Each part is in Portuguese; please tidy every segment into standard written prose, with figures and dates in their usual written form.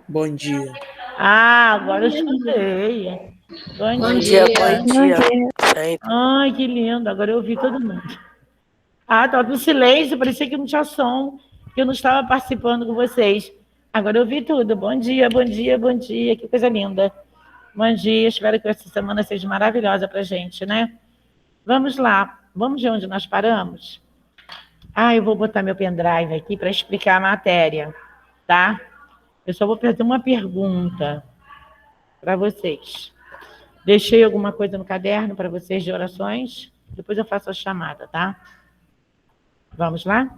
Bom dia. Ah, agora eu escutei. Bom Bom dia. dia, bom dia. Sempre. Ai, que lindo. Agora eu ouvi todo mundo. Ah, estava no silêncio, parecia que não tinha som, que eu não estava participando com vocês. Agora eu ouvi tudo. Bom dia, bom dia, bom dia. Que coisa linda. Bom dia. Espero que essa semana seja maravilhosa para a gente, né? Vamos lá. Vamos ver onde nós paramos? Ah, eu vou botar meu pendrive aqui para explicar a matéria, tá? Eu só vou fazer uma pergunta para vocês. Deixei alguma coisa no caderno para vocês de orações? Depois eu faço a chamada, tá? Vamos lá?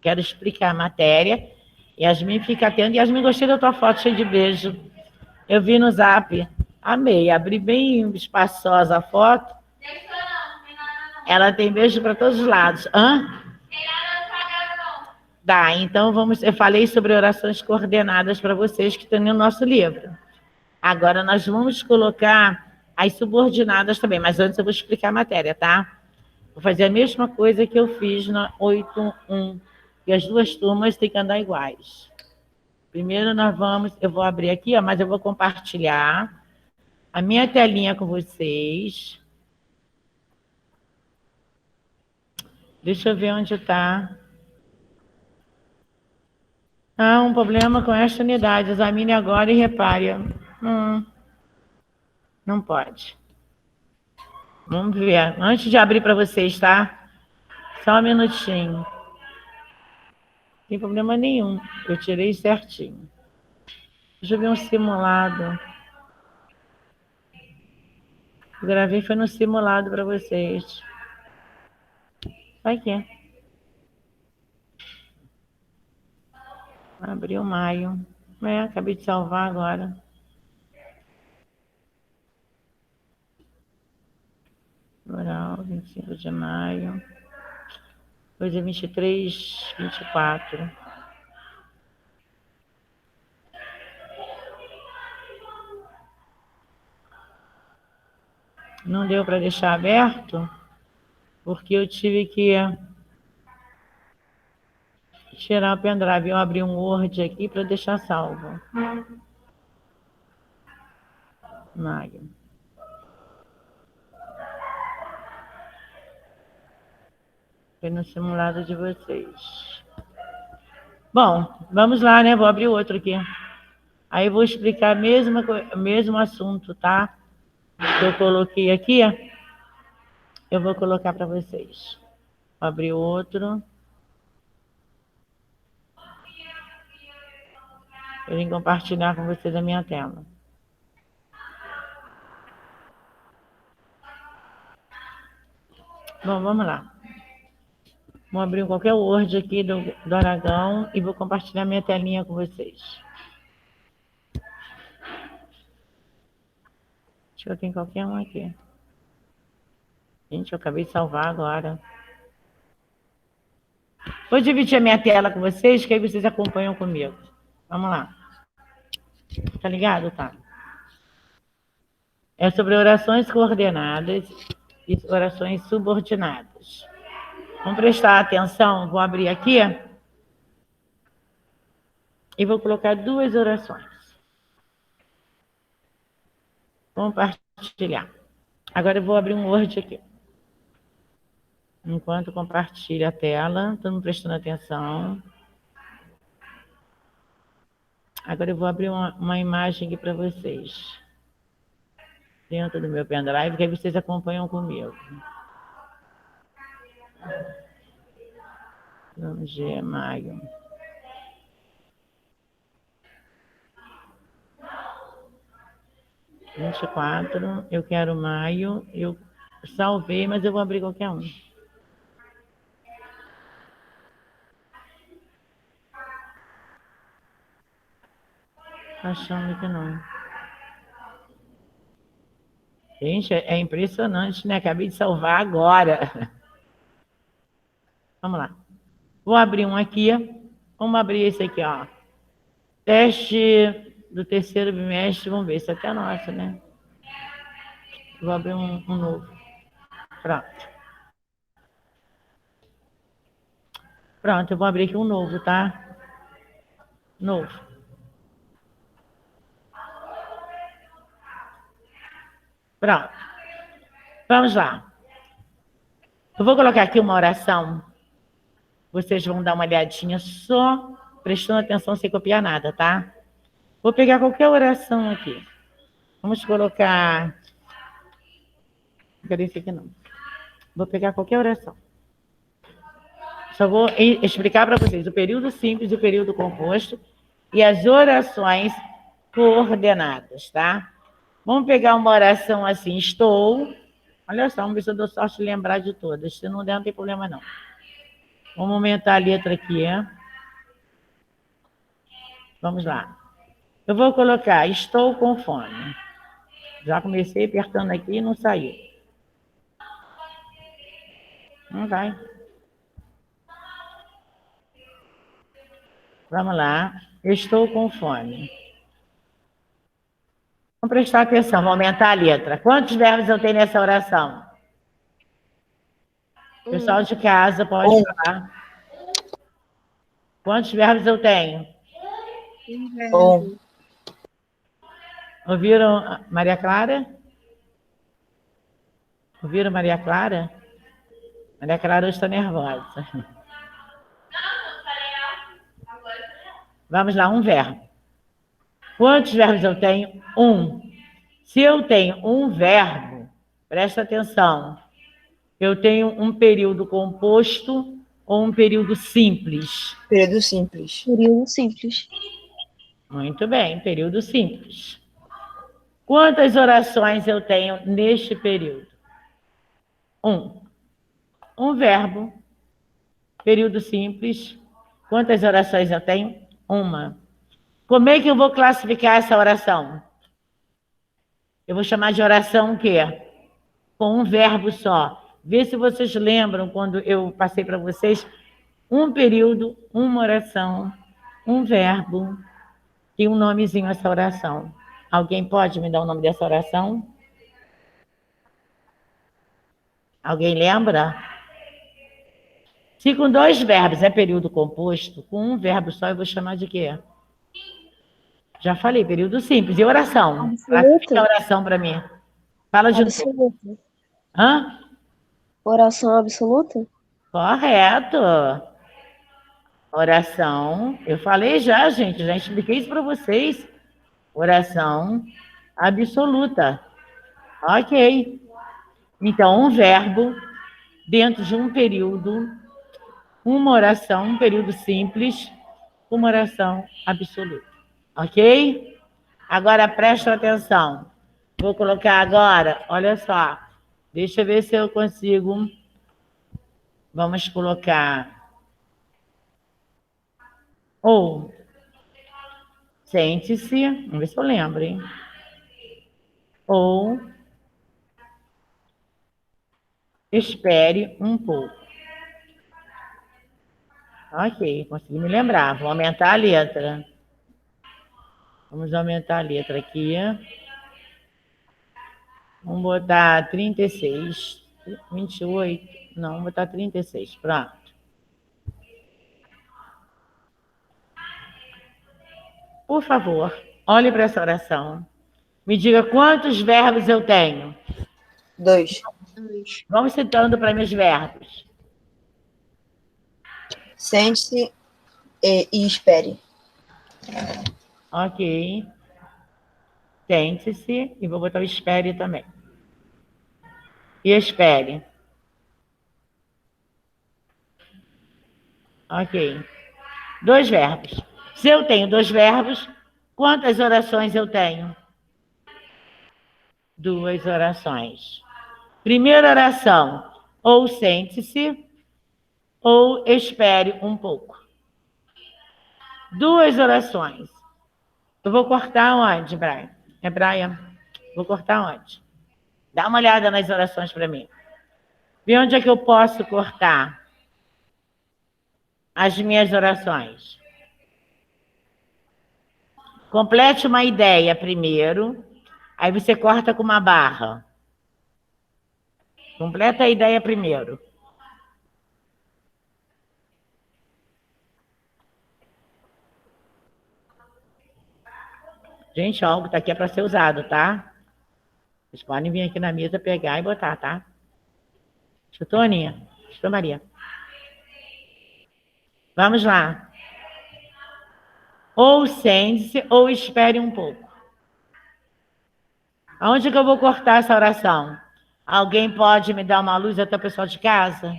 Quero explicar a matéria. Yasmin fica atenta. Yasmin, gostei da tua foto cheia de beijo. Eu vi no zap. Amei. Abri bem espaçosa a foto. Ela tem beijo para todos os lados. Hã? Tá, então vamos. Eu falei sobre orações coordenadas para vocês que estão no nosso livro. Agora nós vamos colocar as subordinadas também, mas antes eu vou explicar a matéria, tá? Vou fazer a mesma coisa que eu fiz na 8.1, e as duas turmas têm que andar iguais. Primeiro nós vamos, eu vou abrir aqui, ó, mas eu vou compartilhar a minha telinha com vocês. Deixa eu ver onde está. Ah, um problema com esta unidade. Examine agora e repare. Não pode. Vamos ver. Antes de abrir para vocês, tá? Só um minutinho. Não tem problema nenhum. Eu tirei certinho. Deixa eu ver um simulado. Eu gravei foi no simulado para vocês. Vai aqui. Abriu maio. Acabei de salvar agora. Oral, 25 de maio. Hoje é 23, 24. Não deu para deixar aberto, porque eu tive que tirar o pendrive. Eu abri um Word aqui para deixar salvo. Maio. Foi no simulado de vocês. Bom, vamos lá, né? Vou abrir outro aqui. Aí eu vou explicar o mesmo assunto, tá? Que eu coloquei aqui, eu vou colocar para vocês. Vou abrir outro. Eu vim compartilhar com vocês a minha tela. Bom, vamos lá. Vou abrir qualquer Word aqui do Aragão e vou compartilhar minha telinha com vocês. Deixa eu ver em qualquer um aqui. Gente, eu acabei de salvar agora. Vou dividir a minha tela com vocês, que aí vocês acompanham comigo. Vamos lá. Tá ligado? Tá. É sobre orações coordenadas e orações subordinadas. Vamos prestar atenção, vou abrir aqui e vou colocar duas orações. Compartilhar. Agora eu vou abrir um Word aqui. Enquanto compartilho a tela, todo mundo prestando atenção. Agora eu vou abrir uma imagem aqui para vocês. Dentro do meu pendrive, que aí vocês acompanham comigo. Vamos ver, maio. – 24, eu quero maio, eu salvei, mas eu vou abrir qualquer um. Achando que não. Gente, é impressionante, né? Acabei de salvar agora. Vamos lá. Vou abrir um aqui. Vamos abrir esse aqui, ó. Teste do terceiro bimestre. Vamos ver, esse aqui é nosso, né? Vou abrir um novo. Pronto. Pronto, eu vou abrir aqui um novo, tá? Novo. Pronto. Vamos lá. Eu vou colocar aqui uma oração. Vocês vão dar uma olhadinha só, prestando atenção sem copiar nada, tá? Vou pegar qualquer oração aqui. Vamos colocar... Cadê esse aqui não? Vou pegar qualquer oração. Só vou explicar para vocês o período simples e o período composto e as orações coordenadas, tá? Vamos pegar uma oração assim, estou... Olha só, vamos ver se eu dou sorte de lembrar de todas. Se não der, não tem problema não. Vamos aumentar a letra aqui, Vamos lá. Eu vou colocar, estou com fome. Já comecei apertando aqui e não saiu. Não vai. Vamos lá. Estou com fome. Vamos prestar atenção, vou aumentar a letra. Quantos verbos eu tenho nessa oração? Pessoal de casa, pode falar. Quantos verbos eu tenho? Um. Ouviram Maria Clara? Ouviram Maria Clara? Maria Clara hoje está nervosa. Vamos lá, um verbo. Quantos verbos eu tenho? Um. Se eu tenho um verbo, presta atenção, eu tenho um período composto ou um período simples? Período simples. Período simples. Muito bem, período simples. Quantas orações eu tenho neste período? Um. Um verbo, período simples. Quantas orações eu tenho? Uma. Como é que eu vou classificar essa oração? Eu vou chamar de oração o quê? Com um verbo só. Vê se vocês lembram quando eu passei para vocês um período, uma oração, um verbo e um nomezinho essa oração. Alguém pode me dar o nome dessa oração? Alguém lembra? Se com dois verbos é período composto, com um verbo só eu vou chamar de quê? Já falei, período simples. E oração? Classifica a oração para mim. Fala de novo. Absoluta. Hã? Oração absoluta? Correto. Oração, eu falei já, gente, já expliquei isso para vocês. Oração absoluta. Ok. Então, um verbo dentro de um período, uma oração, um período simples, uma oração absoluta. Ok? Agora, presta atenção. Vou colocar agora, olha só. Deixa eu ver se eu consigo. Vamos colocar. Ou, sente-se. Vamos ver se eu lembro, hein? Ou, espere um pouco. Ok, consegui me lembrar. Vou aumentar a letra. Vamos aumentar a letra aqui. Vamos botar 36, 28. Não, vamos botar 36. Pronto. Por favor, olhe para essa oração. Me diga quantos verbos eu tenho. 2. Vamos citando para mim os verbos. Sente-se e espere. Ok. Sente-se e vou botar o espere também. E espere. Ok. Dois verbos. Se eu tenho dois verbos, quantas orações eu tenho? Duas orações. Primeira oração, ou sente-se, ou espere um pouco. Duas orações. Eu vou cortar onde, Brian? É Brian? Vou cortar onde? Dá uma olhada nas orações para mim. Vê onde é que eu posso cortar as minhas orações. Complete uma ideia primeiro, aí você corta com uma barra. Completa a ideia primeiro. Gente, algo está aqui é para ser usado, tá? Vocês podem vir aqui na mesa pegar e botar, tá? Escutou, Aninha? Escutou, Maria? Vamos lá. Ou sente-se ou espere um pouco. Aonde que eu vou cortar essa oração? Alguém pode me dar uma luz até o pessoal de casa?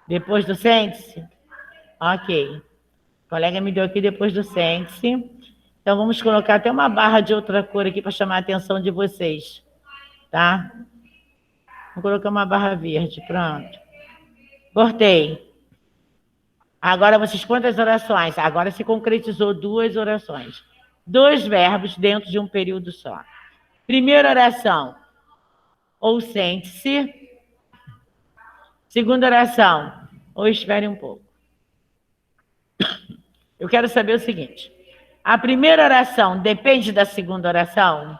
Depois do sente-se? Ok. O colega me deu aqui depois do sente-se. Então, vamos colocar até uma barra de outra cor aqui para chamar a atenção de vocês. Tá? Vou colocar uma barra verde. Pronto. Cortei. Agora, vocês quantas orações? Agora se concretizou 2 orações. 2 verbos dentro de um período só. Primeira oração. Ou sente-se. Segunda oração. Ou espere um pouco. Eu quero saber o seguinte. A primeira oração depende da segunda oração?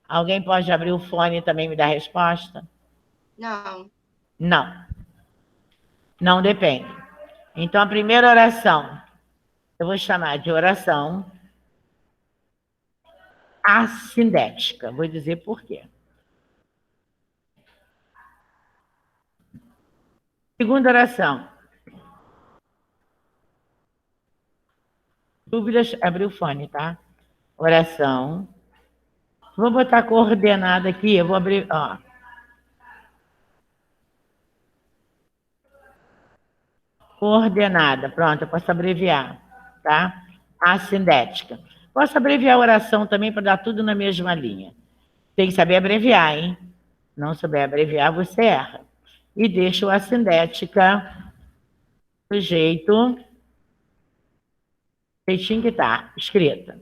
Alguém pode abrir o fone e também me dar a resposta? Não. Não. Não depende. Então, a primeira oração, eu vou chamar de oração assindética. Vou dizer por quê. Segunda oração. Dúvidas? Abrir o fone, tá? Oração. Vou botar coordenada aqui, eu vou abrir, ó. Coordenada, pronto, eu posso abreviar, tá? Assindética. Posso abreviar a oração também para dar tudo na mesma linha. Tem que saber abreviar, hein? Não souber abreviar, você erra. E deixa o assindética do jeitinho que está escrita.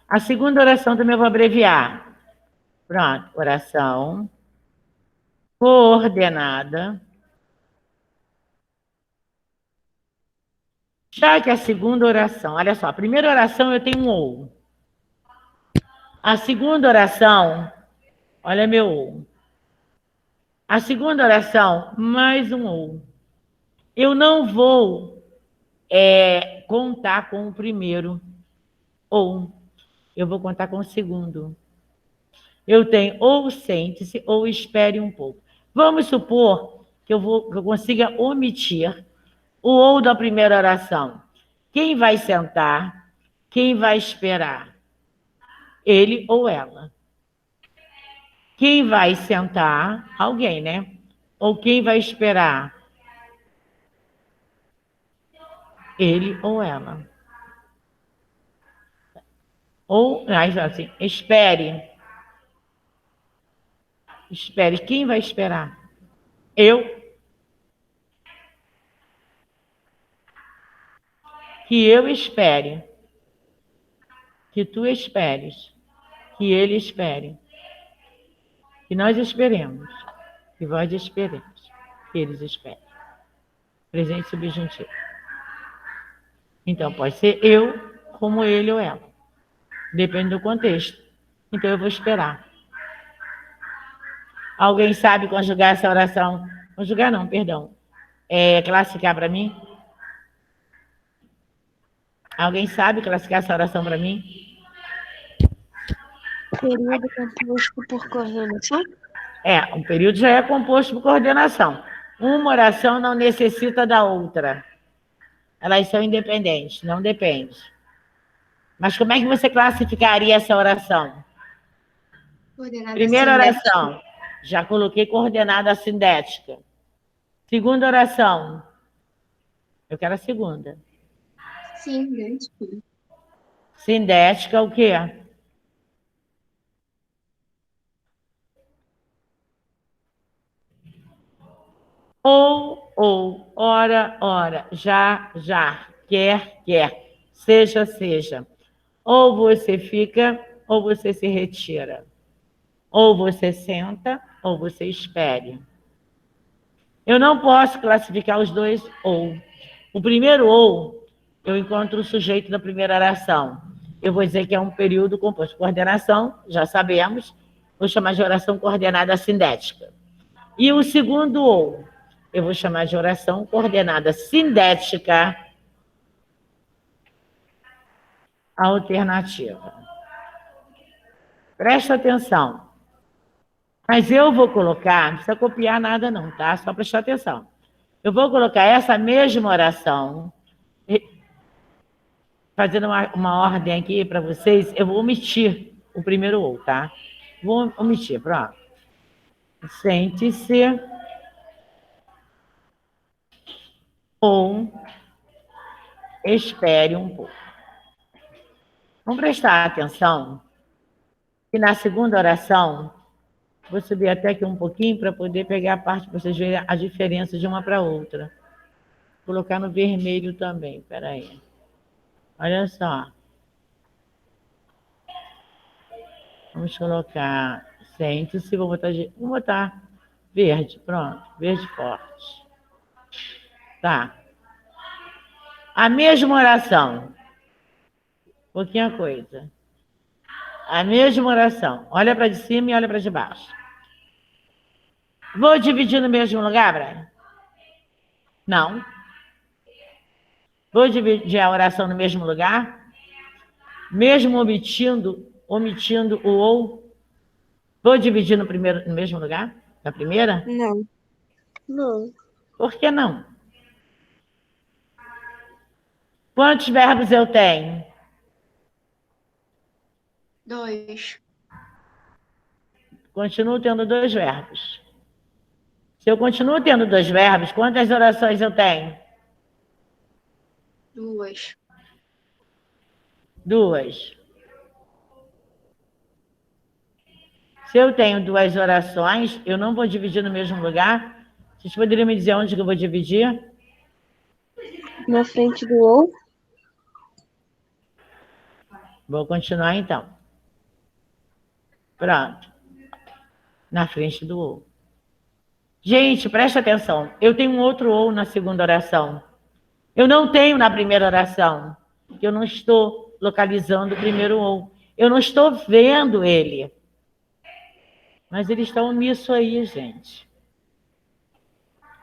A segunda oração também eu vou abreviar. Pronto, oração coordenada. Já que a segunda oração, olha só, a primeira oração eu tenho um ou. A segunda oração, olha meu ou. A segunda oração, mais um ou. Eu não vou contar com o primeiro ou. Eu vou contar com o segundo. Eu tenho ou sente-se ou espere um pouco. Vamos supor que eu consiga omitir o ou da primeira oração. Quem vai sentar? Quem vai esperar? Ele ou ela. Quem vai sentar? Alguém, né? Ou quem vai esperar? Ele ou ela. Ou, assim, espere. Espere. Quem vai esperar? Eu. Que eu espere. Que tu esperes. Que ele espere. Que nós esperemos. Que vós esperemos. Que eles esperem. Presente subjuntivo. Então, pode ser eu, como ele ou ela. Depende do contexto. Então, eu vou esperar. Alguém sabe conjugar essa oração? Conjugar não, perdão. Classificar para mim? Alguém sabe classificar essa oração para mim? Período composto por coordenação? Um período já é composto por coordenação. Uma oração não necessita da outra. Elas são independentes, não depende. Mas como é que você classificaria essa oração? Primeira oração, já coloquei coordenada sindética. Segunda oração, eu quero a segunda. Sindética. Sindética, o quê? Ou, ora, já, quer, seja. Ou você fica, ou você se retira. Ou você senta, ou você espere. Eu não posso classificar os dois ou. O primeiro ou, eu encontro o sujeito da primeira oração. Eu vou dizer que é um período composto por coordenação, já sabemos. Vou chamar de oração coordenada sindética. E o segundo ou, eu vou chamar de oração coordenada sindética alternativa. Presta atenção. Mas eu vou colocar, não precisa copiar nada não, tá? Só prestar atenção. Eu vou colocar essa mesma oração, fazendo uma ordem aqui para vocês, eu vou omitir o primeiro ou, tá? Vou omitir, pronto. Sente-se ou espere um pouco. Vamos prestar atenção que na segunda oração, vou subir até aqui um pouquinho para poder pegar a parte para vocês verem a diferença de uma para outra. Vou colocar no vermelho também, peraí. Olha só. Vamos colocar, sente-se, vou botar verde, pronto, verde forte. Tá. A mesma oração. Pouquinha coisa. A mesma oração. Olha para de cima e olha para de baixo. Vou dividir no mesmo lugar, Brian? Não. Vou dividir a oração no mesmo lugar? Mesmo omitindo o ou? Vou dividir no mesmo lugar? Na primeira? Não. Não. Por que não? Quantos verbos eu tenho? 2. Continuo tendo 2 verbos. Se eu continuo tendo 2 verbos, quantas orações eu tenho? 2. 2. Se eu tenho 2 orações, eu não vou dividir no mesmo lugar. Vocês poderiam me dizer onde que eu vou dividir? Na frente do ou? Vou continuar então. Pronto. Na frente do ou. Gente, presta atenção. Eu tenho um outro ou na segunda oração. Eu não tenho na primeira oração. Porque eu não estou localizando o primeiro ou. Eu não estou vendo ele. Mas ele está omisso aí, gente.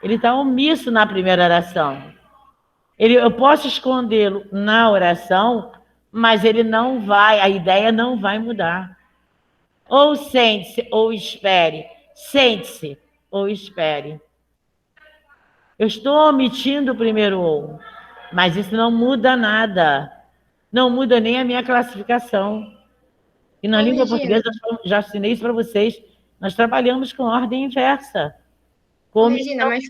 Ele está omisso na primeira oração. Eu posso escondê-lo na oração, mas ele não vai, a ideia não vai mudar. Ou sente-se, ou espere. Sente-se, ou espere. Eu estou omitindo o primeiro ou, mas isso não muda nada. Não muda nem a minha classificação. E na língua portuguesa, já ensinei isso para vocês, nós trabalhamos com ordem inversa. Regina, mas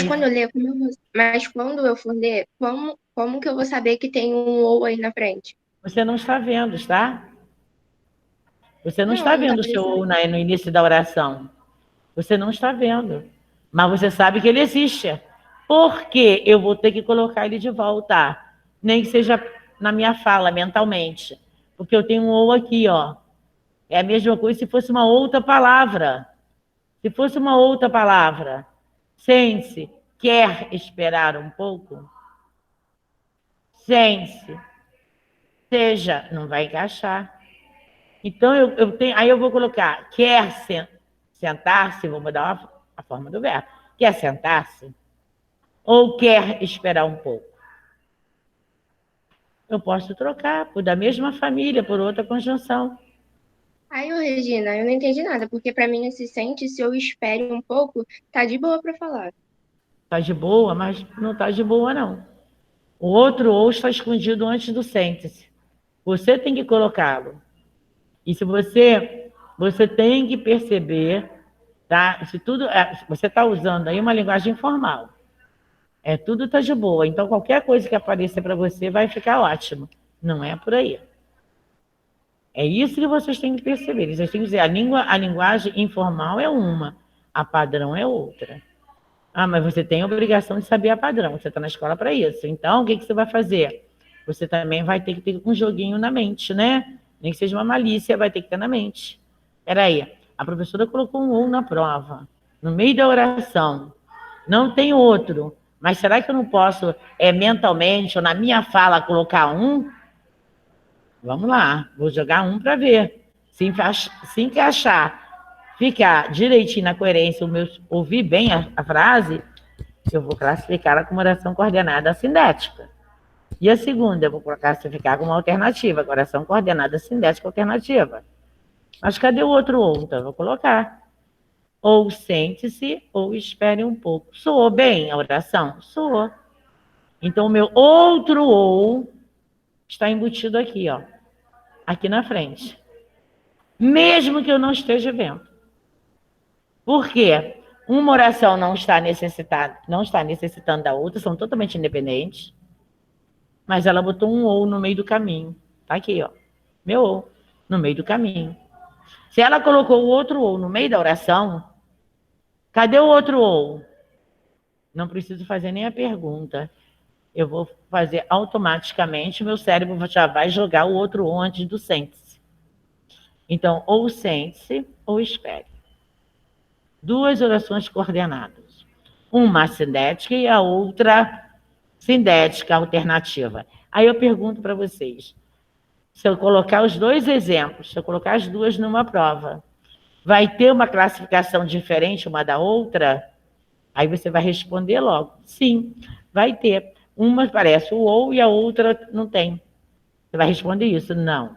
quando eu ler, quando eu for ler, como que eu vou saber que tem um ou aí na frente? Você não está vendo, está? Você não Não, está não vendo o tá seu ou no início da oração. Você não está vendo. Mas você sabe que ele existe. Por que eu vou ter que colocar ele de volta? Nem que seja na minha fala, mentalmente. Porque eu tenho um ou aqui, ó. É a mesma coisa se fosse uma outra palavra. Se fosse uma outra palavra. Sente-se. Quer esperar um pouco? Sente-se. Seja. Não vai encaixar. Então, aí eu vou colocar. Quer sentar-se? Vou mudar a forma do verbo. Quer sentar-se? Ou quer esperar um pouco? Eu posso trocar por da mesma família, por outra conjunção. Aí, Regina, eu não entendi nada, porque para mim esse sente-se eu espere um pouco, tá de boa para falar. Tá de boa, mas não tá de boa, não. O outro ou está escondido antes do sente-se. Você tem que colocá-lo. E se você tem que perceber, tá? Se tudo, você está usando aí uma linguagem formal. Tudo tá de boa. Então, qualquer coisa que apareça para você vai ficar ótimo. Não é por aí. É isso que vocês têm que perceber. Vocês têm que dizer, a linguagem informal é uma, a padrão é outra. Ah, mas você tem a obrigação de saber a padrão. Você está na escola para isso. Então, o que você vai fazer? Você também vai ter que ter um joguinho na mente, né? Nem que seja uma malícia, vai ter que ter na mente. Peraí, a professora colocou um ou na prova, no meio da oração. Não tem outro. Mas será que eu não posso, mentalmente, ou na minha fala, colocar um? Vamos lá, vou jogar um para ver. Se encaixar, ficar direitinho na coerência, ouvir bem a frase, eu vou classificá-la como oração coordenada sintética. E a segunda, eu vou classificar como alternativa, oração coordenada sindética alternativa. Mas cadê o outro ou? Então, eu vou colocar. Ou sente-se, ou espere um pouco. Soou bem a oração? Soou. Então, o meu outro ou está embutido aqui, ó. Aqui na frente. Mesmo que eu não esteja vendo. Por quê? Uma oração não está necessitando da outra, são totalmente independentes. Mas ela botou um ou no meio do caminho. Tá aqui, ó. Meu ou, no meio do caminho. Se ela colocou o outro ou no meio da oração, cadê o outro ou? Não preciso fazer nem a pergunta. Eu vou fazer automaticamente, meu cérebro já vai jogar o outro ou antes do sente-se. Então, ou sente-se ou espere. Duas orações coordenadas. Uma sindética e a outra sindética alternativa. Aí eu pergunto para vocês, se eu colocar os dois exemplos, se eu colocar as duas numa prova, vai ter uma classificação diferente uma da outra? Aí você vai responder logo, sim, vai ter. Uma parece o ou e a outra não tem. Você vai responder isso? Não.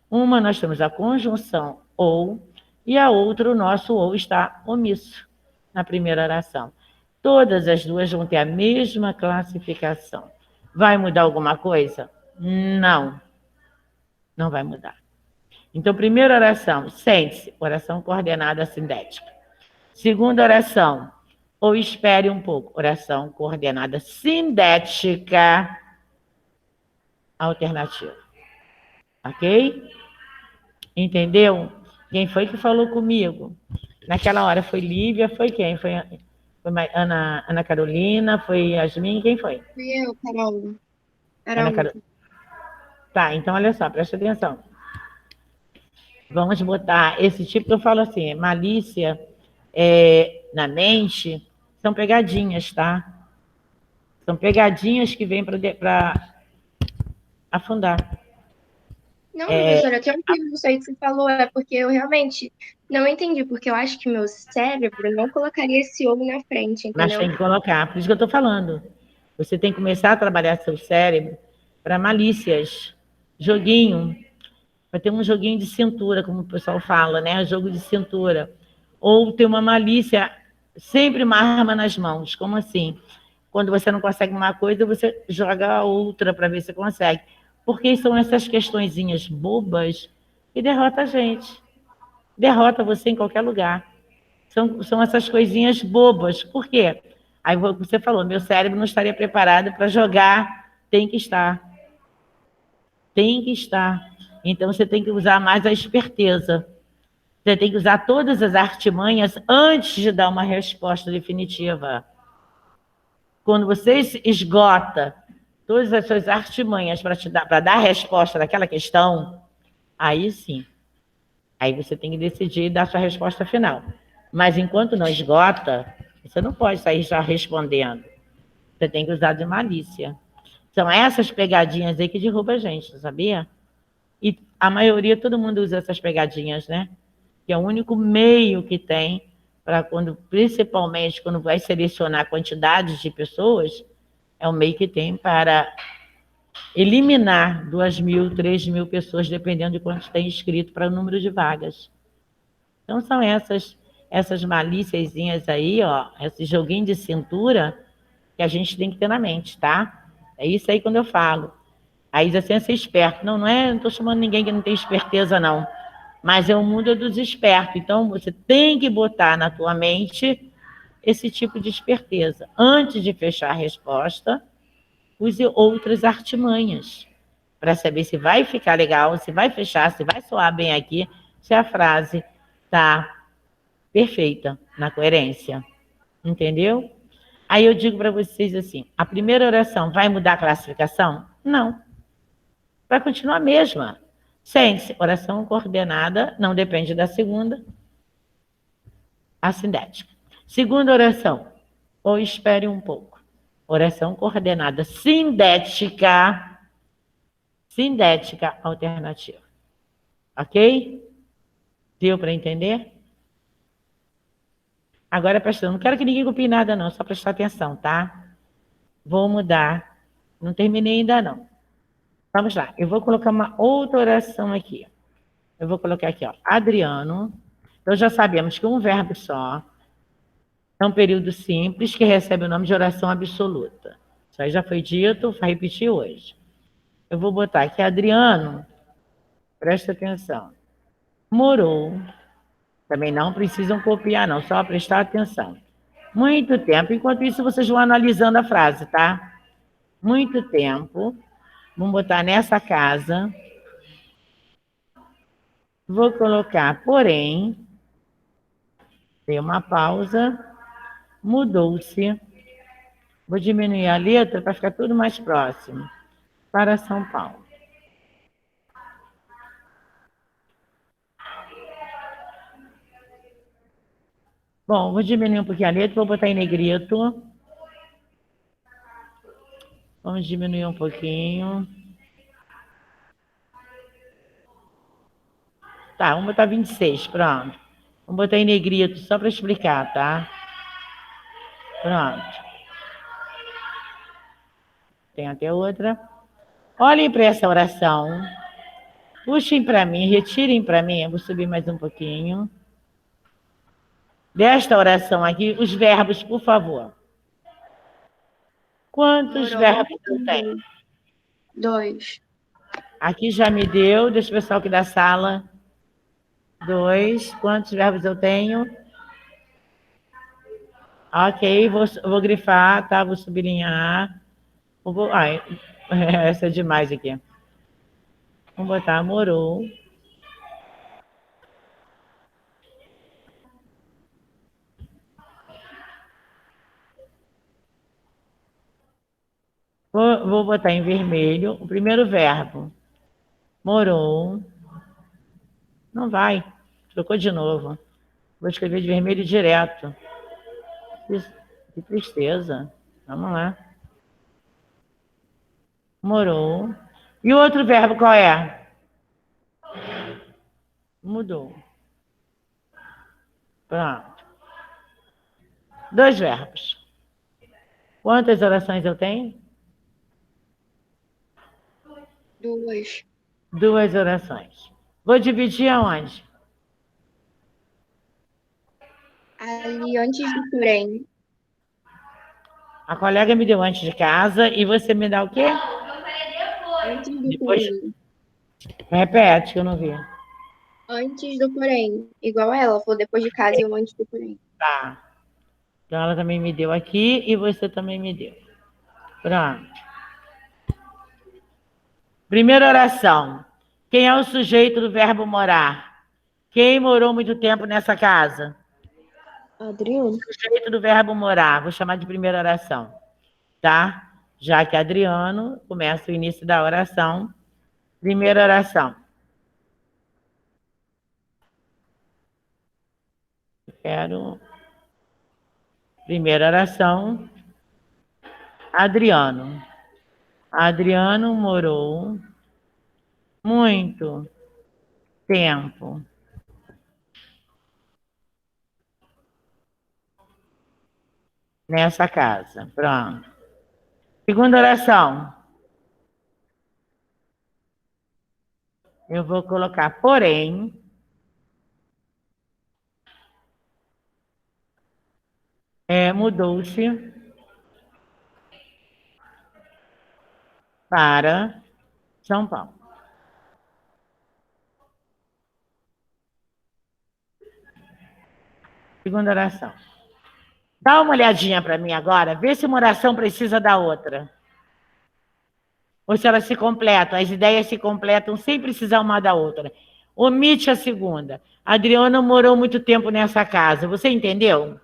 Uma nós temos a conjunção ou e a outra o nosso ou está omisso na primeira oração. Todas as duas vão ter a mesma classificação. Vai mudar alguma coisa? Não. Não vai mudar. Então, primeira oração, sente-se, oração coordenada sindética. Segunda oração, ou espere um pouco, oração coordenada sindética alternativa. Ok? Entendeu? Quem foi que falou comigo? Naquela hora foi Lívia, foi quem? Foi Ana Carolina, foi Yasmin, quem foi? Fui eu, Carol. Ana Carolina. Tá, então olha só, presta atenção. Vamos botar esse tipo que eu falo assim, malícia na mente, são pegadinhas, tá? São pegadinhas que vêm para afundar. Não, professora, tranquilo, isso aí que você falou é porque eu realmente não entendi, porque eu acho que meu cérebro não colocaria esse ovo na frente, Mas entendeu? tem que colocar, por isso que eu estou falando. Você tem que começar a trabalhar seu cérebro para malícias, joguinho. Vai ter um joguinho de cintura, como o pessoal fala, né? Jogo de cintura. Ou ter uma malícia, sempre uma arma nas mãos. Como assim? Quando você não consegue uma coisa, você joga a outra para ver se consegue. Porque são essas questõezinhas bobas que derrota a gente. Derrota você em qualquer lugar. São essas coisinhas bobas. Por quê? Aí você falou, meu cérebro não estaria preparado para jogar. Tem que estar. Tem que estar. Então, você tem que usar mais a esperteza. Você tem que usar todas as artimanhas antes de dar uma resposta definitiva. Quando você esgota todas as suas artimanhas para dar a resposta daquela questão, aí sim. Aí você tem que decidir e dar a sua resposta final. Mas enquanto não esgota, você não pode sair já respondendo. Você tem que usar de malícia. São essas pegadinhas aí que derrubam a gente, sabia? E a maioria, todo mundo usa essas pegadinhas, né? Que é o único meio que tem para principalmente quando vai selecionar quantidades de pessoas, é o meio que tem para eliminar 2.000, 3.000 pessoas, dependendo de quantos tem inscrito para o número de vagas. Então, são essas malíciazinhas aí, ó, esse joguinho de cintura que a gente tem que ter na mente, tá? É isso aí quando eu falo. A Isa sem ser esperto. Não estou chamando ninguém que não tem esperteza, não. Mas é o mundo dos espertos. Então, você tem que botar na tua mente esse tipo de esperteza. Antes de fechar a resposta, use outras artimanhas para saber se vai ficar legal, se vai fechar, se vai soar bem aqui, se a frase está perfeita na coerência. Entendeu? Aí eu digo para vocês assim, a primeira oração vai mudar a classificação? Não. Vai continuar a mesma. Sente-se, oração coordenada, não depende da segunda, a sindética. Segunda oração, ou espere um pouco. Oração coordenada sindética alternativa. Ok? Deu para entender? Agora, presta atenção, não quero que ninguém copie nada não, só prestar atenção, tá? Vou mudar Não terminei ainda, não. Vamos lá. Eu vou colocar uma outra oração aqui. Eu vou colocar aqui, ó. Adriano. Então, já sabemos que um verbo só é um período simples que recebe o nome de oração absoluta. Isso aí já foi dito, vou repetir hoje. Eu vou botar aqui, Adriano, presta atenção. Morou. Também não precisam copiar, não, só prestar atenção. Muito tempo. Enquanto isso, vocês vão analisando a frase, tá? Muito tempo. Vamos botar nessa casa. Vou colocar, porém, tem uma pausa, mudou-se. Vou diminuir a letra para ficar tudo mais próximo. Para São Paulo. Bom, vou diminuir um pouquinho a letra, vou botar em negrito. Vamos diminuir um pouquinho. Tá, vamos botar 26, pronto. Vamos botar em negrito, só para explicar, tá? Pronto. Tem até outra. Olhem para essa oração. Puxem para mim, retirem para mim. Eu vou subir mais um pouquinho. Desta oração aqui, os verbos, por favor. Quantos verbos eu tenho? 2. Aqui já me deu, deixa o pessoal aqui da sala. 2. Quantos verbos eu tenho? Ok, vou grifar, tá? Vou sublinhar. Ai, essa é demais aqui. Vamos botar morou. Vou botar em vermelho o primeiro verbo. Morou. Não vai. Trocou de novo. Vou escrever de vermelho direto. Que tristeza. Vamos lá. Morou. E o outro verbo qual é? Mudou. Pronto. 2 verbos. Quantas orações eu tenho? 2. 2 orações. Vou dividir aonde? Ali antes do porém. A colega me deu antes de casa e você me dá o quê? Antes do Depois, porém. repete, que eu não vi. Antes do porém. Igual ela, falou depois de casa e eu antes do porém. Tá. Então ela também me deu aqui e você também me deu. Pronto. Primeira oração. Quem é o sujeito do verbo morar? Quem morou muito tempo nessa casa? Adriano. Sujeito do verbo morar. Vou chamar de primeira oração. Tá? Já que Adriano começa o início da oração. Primeira oração. Quero. Primeira oração. Adriano. Adriano morou muito tempo nessa casa. Pronto. Segunda oração. Eu vou colocar, porém, mudou-se para São Paulo. Segunda oração. Dá uma olhadinha para mim agora, vê se uma oração precisa da outra. Ou se elas se completam, as ideias se completam sem precisar uma da outra. Omite a segunda. Adriano morou muito tempo nessa casa. Você entendeu?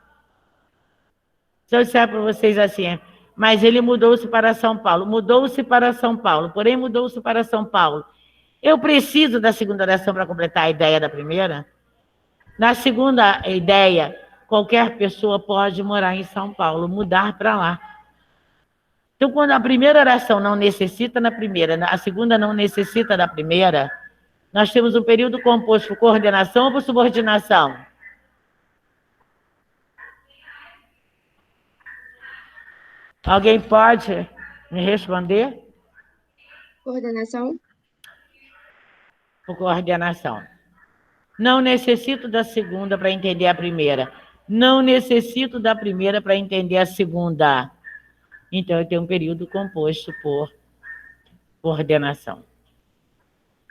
Se eu disser para vocês assim, mas ele mudou-se para São Paulo. Mudou-se para São Paulo, porém mudou-se para São Paulo. Eu preciso da segunda oração para completar a ideia da primeira? Na segunda ideia, qualquer pessoa pode morar em São Paulo, mudar para lá. Então, quando a primeira oração não necessita da primeira, a segunda não necessita da primeira, nós temos um período composto por coordenação ou por subordinação? Alguém pode Me responder Coordenação? ou coordenação? Não necessito da segunda para entender a primeira. Não necessito da primeira para entender a segunda. Então, eu tenho um período composto por coordenação.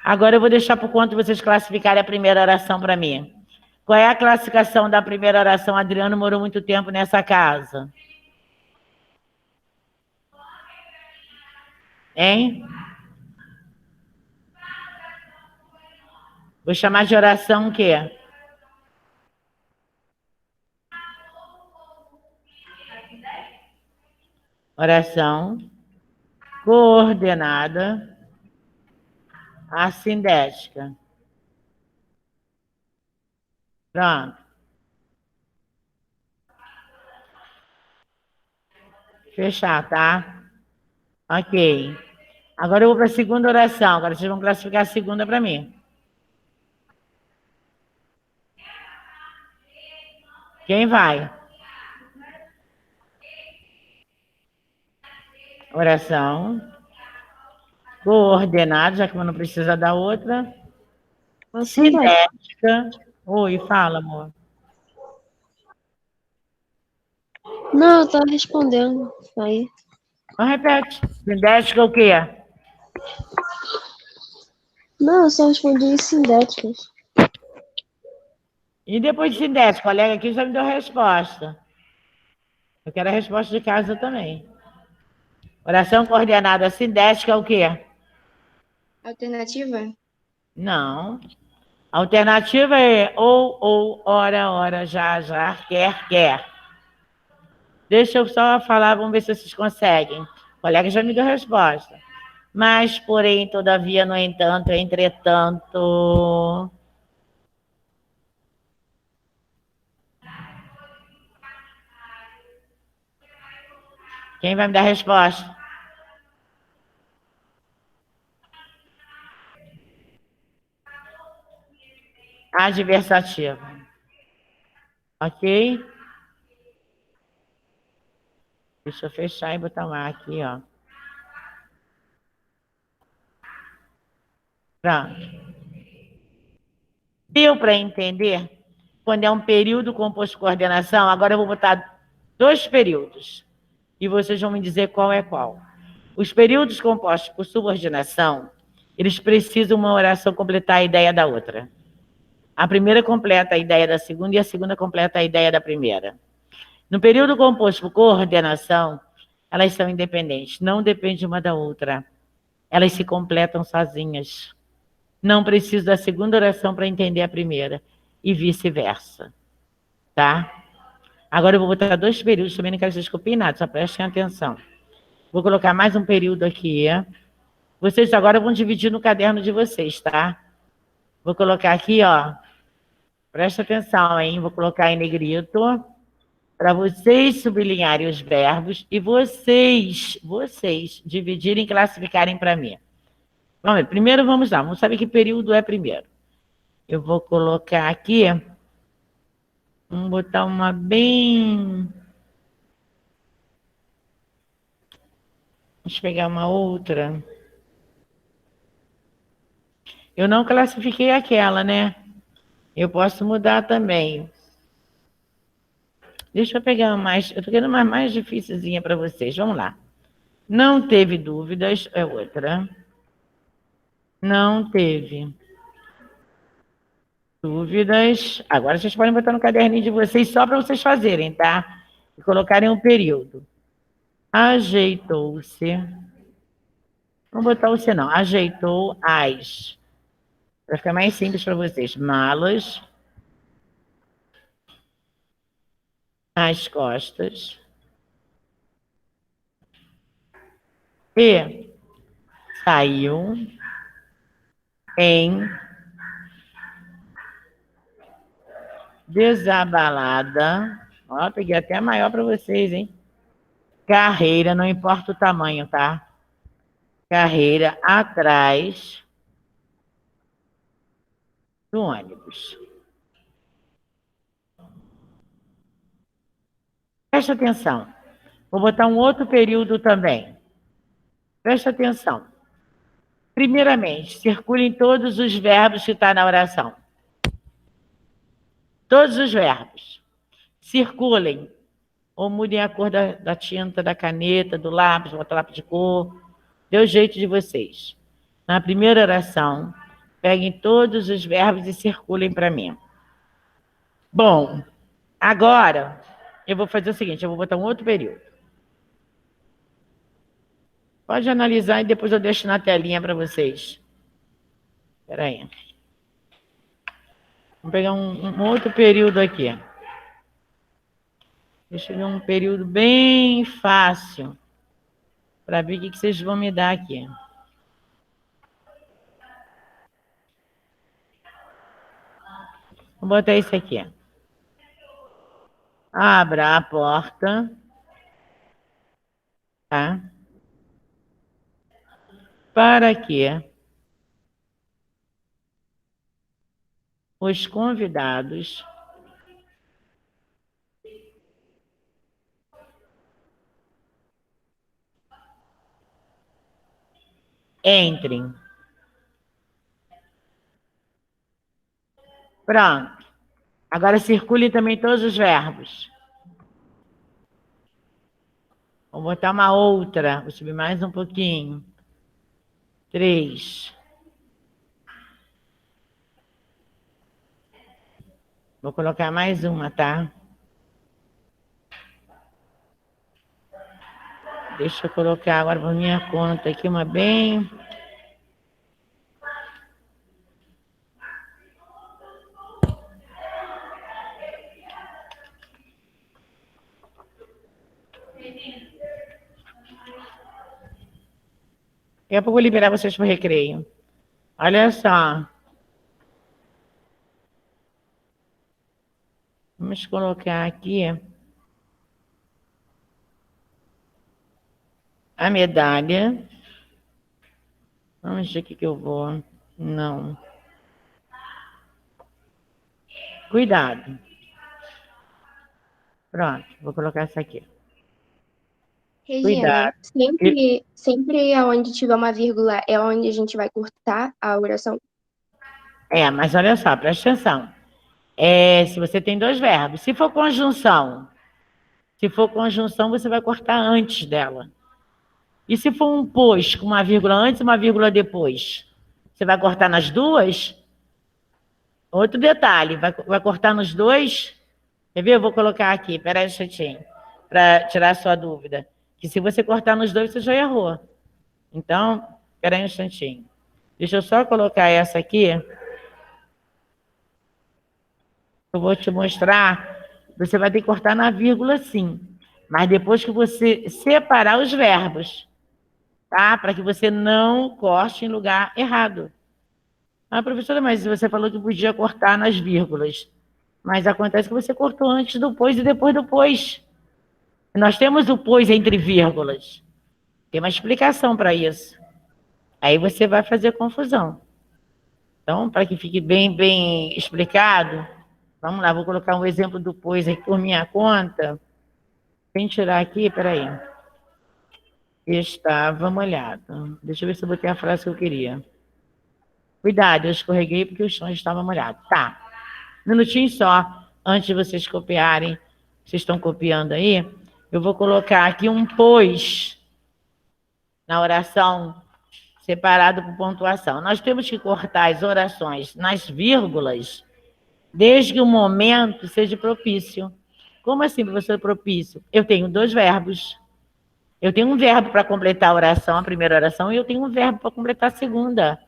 Agora eu vou deixar por conta vocês classificarem a primeira oração para mim. Qual é a classificação da primeira oração? Adriano morou muito tempo nessa casa. Hein? Vou chamar de oração o quê? Oração coordenada assindética. Pronto. Fechar, tá? Ok. Agora eu vou para a segunda oração. Agora vocês vão classificar a segunda para mim. Quem vai? Oração coordenada, já que uma não precisa da outra. Cinética. Oi, fala, amor. Não, eu tava respondendo. Aí. Então repete. Cinética o quê? Não, eu só respondi em sindéticas. E depois de cinética, o colega aqui já me deu a resposta. Eu quero a resposta de casa também. Oração coordenada sindética é o quê? Alternativa? Não. A alternativa é ou, ora, já, quer. Deixa eu só falar, vamos ver se vocês conseguem. O colega já me deu a resposta. Mas, porém, todavia, no entanto, entretanto. Quem vai me dar a resposta? Adversativa. Ok? Deixa eu fechar e botar um A aqui, ó. Pronto. Deu para entender? Quando é um período composto de coordenação, agora eu vou botar 2 períodos. E vocês vão me dizer qual é qual. Os períodos compostos por subordinação, eles precisam uma oração completar a ideia da outra. A primeira completa a ideia da segunda e a segunda completa a ideia da primeira. No período composto por coordenação, elas são independentes, não dependem uma da outra. Elas se completam sozinhas. Não preciso da segunda oração para entender a primeira, e vice-versa. Tá? Agora eu vou botar 2 períodos, também não quero que vocês copiem nada, só prestem atenção. Vou colocar mais um período aqui. Vocês agora vão dividir no caderno de vocês, tá? Vou colocar aqui, ó. Presta atenção, hein? Vou colocar em negrito para vocês sublinharem os verbos e vocês dividirem e classificarem para mim. Vamos ver. Primeiro vamos lá. Vamos saber que período é primeiro. Eu vou colocar aqui. Vamos botar uma bem... Vamos pegar uma outra. Eu não classifiquei aquela, né? Eu posso mudar também. Deixa eu pegar mais... Eu tô querendo uma mais dificilzinha para vocês. Vamos lá. Não teve dúvidas. É outra. Não teve dúvidas. Agora vocês podem botar no caderninho de vocês só para vocês fazerem, tá? E colocarem um período. Ajeitou-se. Não botar o C, não. Ajeitou as. Para ficar mais simples para vocês. Malas. As costas. E saiu em desabalada. Ó, peguei até maior para vocês, hein? Carreira, não importa o tamanho, tá? Carreira atrás do ônibus. Presta atenção. Vou botar um outro período também. Presta atenção. Primeiramente, circulem todos os verbos que estão na oração. Todos os verbos. Circulem. Ou mudem a cor da tinta, da caneta, do lápis, botar lápis de cor. Dê o jeito de vocês. Na primeira oração, peguem todos os verbos e circulem para mim. Bom, agora eu vou fazer o seguinte, eu vou botar um outro período. Pode analisar e depois eu deixo na telinha para vocês. Espera aí. Vamos pegar um outro período aqui. Deixa eu ver um período bem fácil. Para ver o que vocês vão me dar aqui. Vou botar isso aqui. Abra a porta. Tá? Para que os convidados entrem. Pronto. Agora circulem também todos os verbos. Vou botar uma outra. Vou subir mais um pouquinho. 3. Vou colocar mais uma, tá? Deixa eu colocar agora para minha conta aqui uma bem... Daqui a pouco eu vou liberar vocês para o recreio. Olha só. Vamos colocar aqui a medalha. Vamos ver o que eu vou. Não. Cuidado. Pronto, vou colocar essa aqui. Regina, sempre aonde tiver uma vírgula é onde a gente vai cortar a oração? Mas olha só, presta atenção. Se você tem dois verbos, se for conjunção, você vai cortar antes dela. E se for um pois, com uma vírgula antes e uma vírgula depois, você vai cortar nas duas? Outro detalhe, vai cortar nos dois? Quer ver? Eu vou colocar aqui, peraí um instantinho, para tirar a sua dúvida. Que se você cortar nos dois, você já errou. Então, peraí um instantinho. Deixa eu só colocar essa aqui. Eu vou te mostrar. Você vai ter que cortar na vírgula, sim. Mas depois que você separar os verbos, tá? Para que você não corte em lugar errado. Ah, professora, mas você falou que podia cortar nas vírgulas. Mas acontece que você cortou antes do pois e depois do pois. Nós temos o pois entre vírgulas. Tem uma explicação para isso. Aí você vai fazer confusão. Então, para que fique bem explicado, vamos lá, vou colocar um exemplo do pois aqui por minha conta. Sem tirar aqui, peraí. Estava molhado. Deixa eu ver se eu botei a frase que eu queria. Cuidado, eu escorreguei porque o chão estava molhado. Tá. Um minutinho só, antes de vocês copiarem. Vocês estão copiando aí? Eu vou colocar aqui um pois na oração separado por pontuação. Nós temos que cortar as orações nas vírgulas desde que o momento seja propício. Como assim, professor, propício? Eu tenho dois verbos. Eu tenho um verbo para completar a oração, a primeira oração, e eu tenho um verbo para completar a segunda.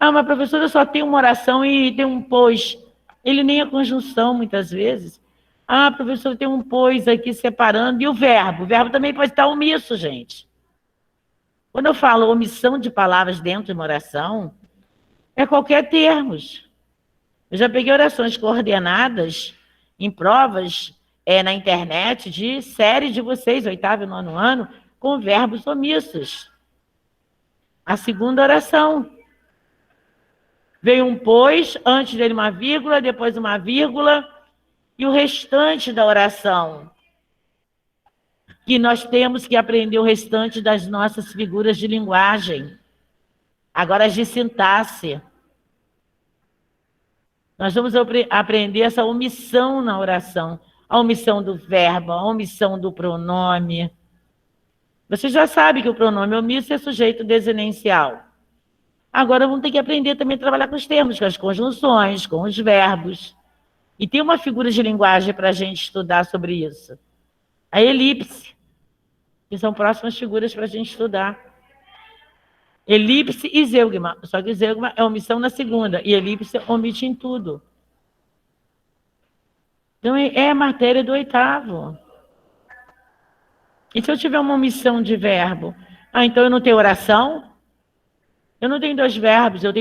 Ah, mas professora, só tem uma oração e tem um pois. Ele nem é conjunção, muitas vezes. Ah, professor, tem um pois aqui separando. E o verbo? O verbo também pode estar omisso, gente. Quando eu falo omissão de palavras dentro de uma oração, é qualquer termos. Eu já peguei orações coordenadas em provas na internet de série de vocês, 8º e 9º ano, com verbos omissos. A segunda oração. Veio um pois, antes dele uma vírgula, depois uma vírgula, e o restante da oração que nós temos que aprender o restante das nossas figuras de linguagem. Agora, as de sintaxe. Nós vamos aprender essa omissão na oração. A omissão do verbo, a omissão do pronome. Você já sabe que o pronome omisso é sujeito desenencial. Agora vamos ter que aprender também a trabalhar com os termos, com as conjunções, com os verbos. E tem uma figura de linguagem para a gente estudar sobre isso. A elipse, que são próximas figuras para a gente estudar. Elipse e zeugma. Só que zeugma é omissão na segunda, e elipse omite em tudo. Então, é a matéria do oitavo. E se eu tiver uma omissão de verbo? Então eu não tenho oração? Eu não tenho dois verbos, eu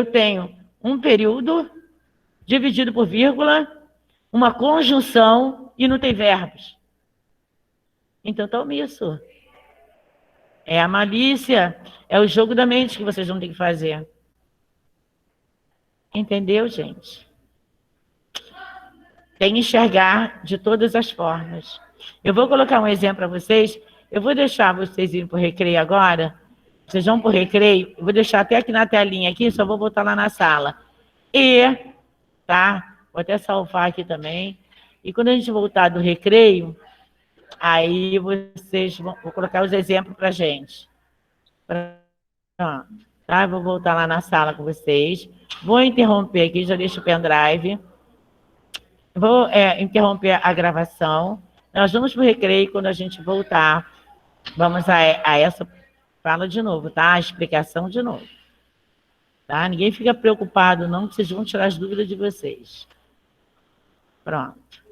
tenho um período dividido por vírgula, uma conjunção e não tem verbos. Então está omisso. É a malícia, é o jogo da mente que vocês vão ter que fazer. Entendeu, gente? Tem que enxergar de todas as formas. Eu vou colocar um exemplo para vocês. Eu vou deixar vocês irem para o recreio agora. Vocês vão para o recreio. Eu vou deixar até aqui na telinha, aqui, só vou voltar lá na sala. Tá? Vou até salvar aqui também. E quando a gente voltar do recreio, aí vocês vou colocar os exemplos para a gente. Tá? Vou voltar lá na sala com vocês. Vou interromper aqui, já deixo o pendrive. Vou interromper a gravação. Nós vamos para o recreio. Quando a gente voltar, vamos a essa fala de novo, tá? A explicação de novo. Tá? Ninguém fica preocupado, não, que vocês vão tirar as dúvidas de vocês. Pronto.